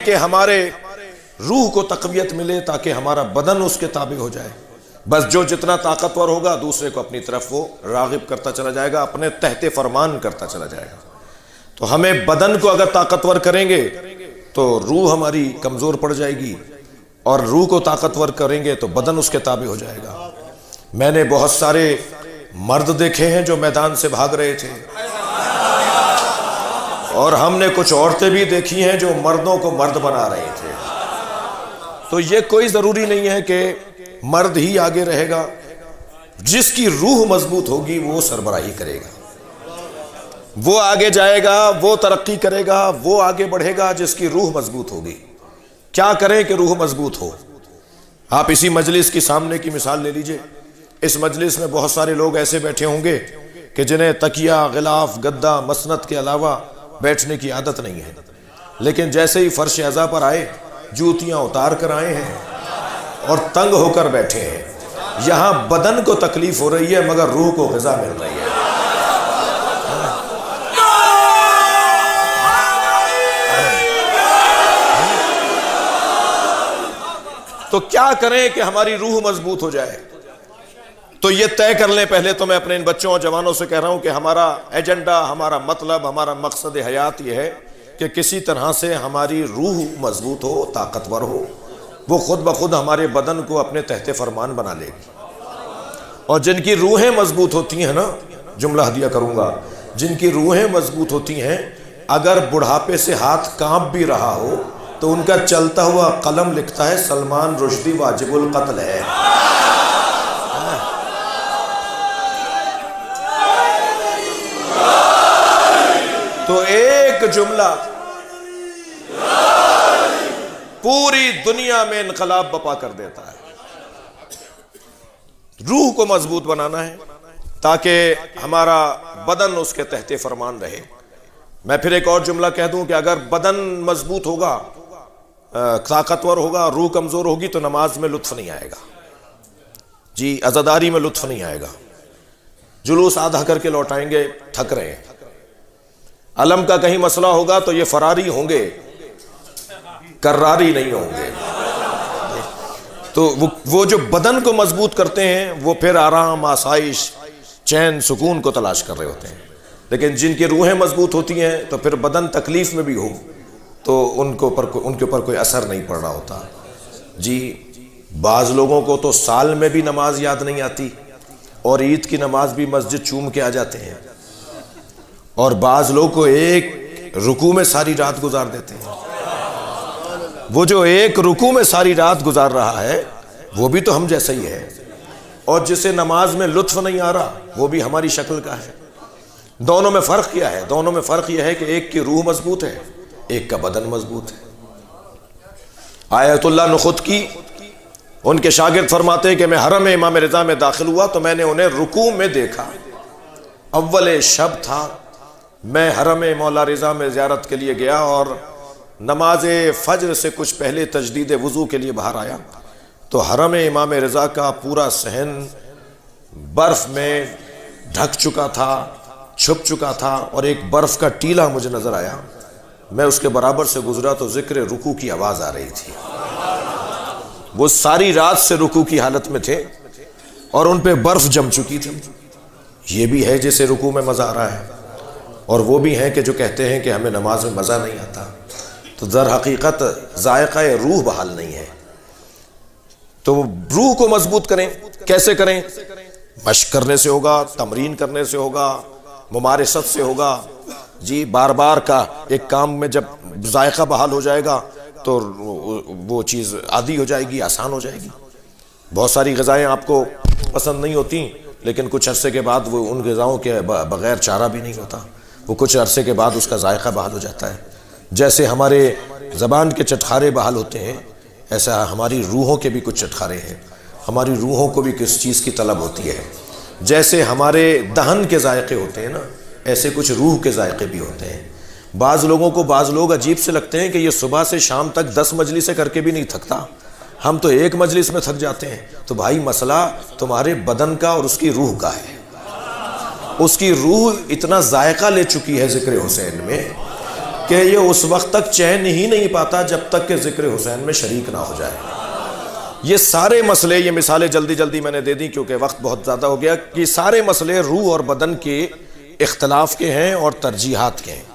کہ ہمارے روح کو تقویت ملے تاکہ ہمارا بدن اس کے تابع ہو جائے. بس جو جتنا طاقتور ہوگا دوسرے کو اپنی طرف وہ راغب کرتا چلا جائے گا، اپنے تحت فرمان کرتا چلا جائے گا. تو ہمیں بدن کو اگر طاقتور کریں گے تو روح ہماری کمزور پڑ جائے گی، اور روح کو طاقتور کریں گے تو بدن اس کے تابع ہو جائے گا. میں نے بہت سارے مرد دیکھے ہیں جو میدان سے بھاگ رہے تھے، اور ہم نے کچھ عورتیں بھی دیکھی ہیں جو مردوں کو مرد بنا رہے تھے. تو یہ کوئی ضروری نہیں ہے کہ مرد ہی آگے رہے گا. جس کی روح مضبوط ہوگی وہ سربراہی کرے گا، وہ آگے جائے گا، وہ ترقی کرے گا، وہ آگے بڑھے گا جس کی روح مضبوط ہوگی. کیا کریں کہ روح مضبوط ہو؟ آپ اسی مجلس کی سامنے کی مثال لے لیجئے. اس مجلس میں بہت سارے لوگ ایسے بیٹھے ہوں گے کہ جنہیں تکیہ، غلاف، گدا، مسند کے علاوہ بیٹھنے کی عادت نہیں ہے، لیکن جیسے ہی فرش اعضاء پر آئے جوتیاں اتار کر آئے ہیں اور تنگ ہو کر بیٹھے ہیں. یہاں بدن کو تکلیف ہو رہی ہے مگر روح کو غذا مل رہی ہے. تو کیا کریں کہ ہماری روح مضبوط ہو جائے؟ تو یہ طے کر لیں پہلے. تو میں اپنے ان بچوں اور جوانوں سے کہہ رہا ہوں کہ ہمارا ایجنڈا، ہمارا مطلب، ہمارا مقصد حیات یہ ہے کہ کسی طرح سے ہماری روح مضبوط ہو، طاقتور ہو. وہ خود بخود ہمارے بدن کو اپنے تحت فرمان بنا لے گی. اور جن کی روحیں مضبوط ہوتی ہیں نا، جملہ ہدیہ کروں گا، جن کی روحیں مضبوط ہوتی ہیں، اگر بڑھاپے سے ہاتھ کانپ بھی رہا ہو تو ان کا چلتا ہوا قلم لکھتا ہے سلمان رشدی واجب القتل ہے. تو ایک جملہ پوری دنیا میں انقلاب بپا کر دیتا ہے. روح کو مضبوط بنانا ہے تاکہ ہمارا بدن اس کے تحت فرمان رہے. میں پھر ایک اور جملہ کہہ دوں کہ اگر بدن مضبوط ہوگا، طاقتور ہوگا، روح کمزور ہوگی تو نماز میں لطف نہیں آئے گا. جی، عزاداری میں لطف نہیں آئے گا. جلوس آدھا کر کے لوٹائیں گے، تھک رہے ہیں. علم کا کہیں مسئلہ ہوگا تو یہ فراری ہوں گے، کراری نہیں ہوں گے. تو وہ جو بدن کو مضبوط کرتے ہیں وہ پھر آرام، آسائش، چین، سکون کو تلاش کر رہے ہوتے ہیں. لیکن جن کی روحیں مضبوط ہوتی ہیں تو پھر بدن تکلیف میں بھی ہو تو ان کے اوپر کوئی اثر نہیں پڑ رہا ہوتا. جی، بعض لوگوں کو تو سال میں بھی نماز یاد نہیں آتی اور عید کی نماز بھی مسجد چوم کے آ جاتے ہیں، اور بعض لوگ کو ایک رکوع میں ساری رات گزار دیتے ہیں. وہ جو ایک رکوع میں ساری رات گزار رہا ہے وہ بھی تو ہم جیسا ہی ہے، اور جسے نماز میں لطف نہیں آ رہا وہ بھی ہماری شکل کا ہے. دونوں میں فرق کیا ہے؟ دونوں میں فرق یہ ہے کہ ایک کی روح مضبوط ہے، ایک کا بدن مضبوط ہے. آیت اللہ نخت کی ان کے شاگرد فرماتے ہیں کہ میں حرم امام رضا میں داخل ہوا تو میں نے انہیں رکوع میں دیکھا. اول شب تھا، میں حرم مولا رضا میں زیارت کے لیے گیا اور نماز فجر سے کچھ پہلے تجدید وضو کے لیے باہر آیا تو حرم امام رضا کا پورا صحن برف میں ڈھک چکا تھا، چھپ چکا تھا، اور ایک برف کا ٹیلا مجھے نظر آیا. میں اس کے برابر سے گزرا تو ذکر رکوع کی آواز آ رہی تھی. وہ ساری رات سے رکوع کی حالت میں تھے اور ان پہ برف جم چکی تھی. یہ بھی ہے جسے رکوع میں مزہ آ رہا ہے، اور وہ بھی ہیں کہ جو کہتے ہیں کہ ہمیں نماز میں مزہ نہیں آتا. تو در حقیقت ذائقہ روح بحال نہیں ہے. تو روح کو مضبوط کریں. کیسے کریں؟ مشق کرنے سے ہوگا، تمرین کرنے سے ہوگا، ممارست سے ہوگا. جی، بار بار کا ایک کام میں جب ذائقہ بحال ہو جائے گا تو وہ چیز عادی ہو جائے گی، آسان ہو جائے گی. بہت ساری غذائیں آپ کو پسند نہیں ہوتی لیکن کچھ عرصے کے بعد وہ ان غذاؤں کے بغیر چارہ بھی نہیں ہوتا. وہ کچھ عرصے کے بعد اس کا ذائقہ بحال ہو جاتا ہے. جیسے ہمارے زبان کے چٹخارے بحال ہوتے ہیں، ایسا ہماری روحوں کے بھی کچھ چٹخارے ہیں. ہماری روحوں کو بھی کس چیز کی طلب ہوتی ہے. جیسے ہمارے دہن کے ذائقے ہوتے ہیں نا، ایسے کچھ روح کے ذائقے بھی ہوتے ہیں. بعض لوگ عجیب سے لگتے ہیں کہ یہ صبح سے شام تک 10 مجلسیں کر کے بھی نہیں تھکتا، ہم تو ایک مجلس میں تھک جاتے ہیں. تو بھائی مسئلہ تمہارے بدن کا اور اس کی روح کا ہے. اس کی روح اتنا ذائقہ لے چکی ہے ذکر حسین میں کہ یہ اس وقت تک چین ہی نہیں پاتا جب تک کہ ذکر حسین میں شریک نہ ہو جائے۔ یہ سارے مسئلے، یہ مثالیں جلدی جلدی میں نے دے دی کیونکہ وقت بہت زیادہ ہو گیا، کہ سارے مسئلے روح اور بدن کے اختلاف کے ہیں اور ترجیحات کے ہیں۔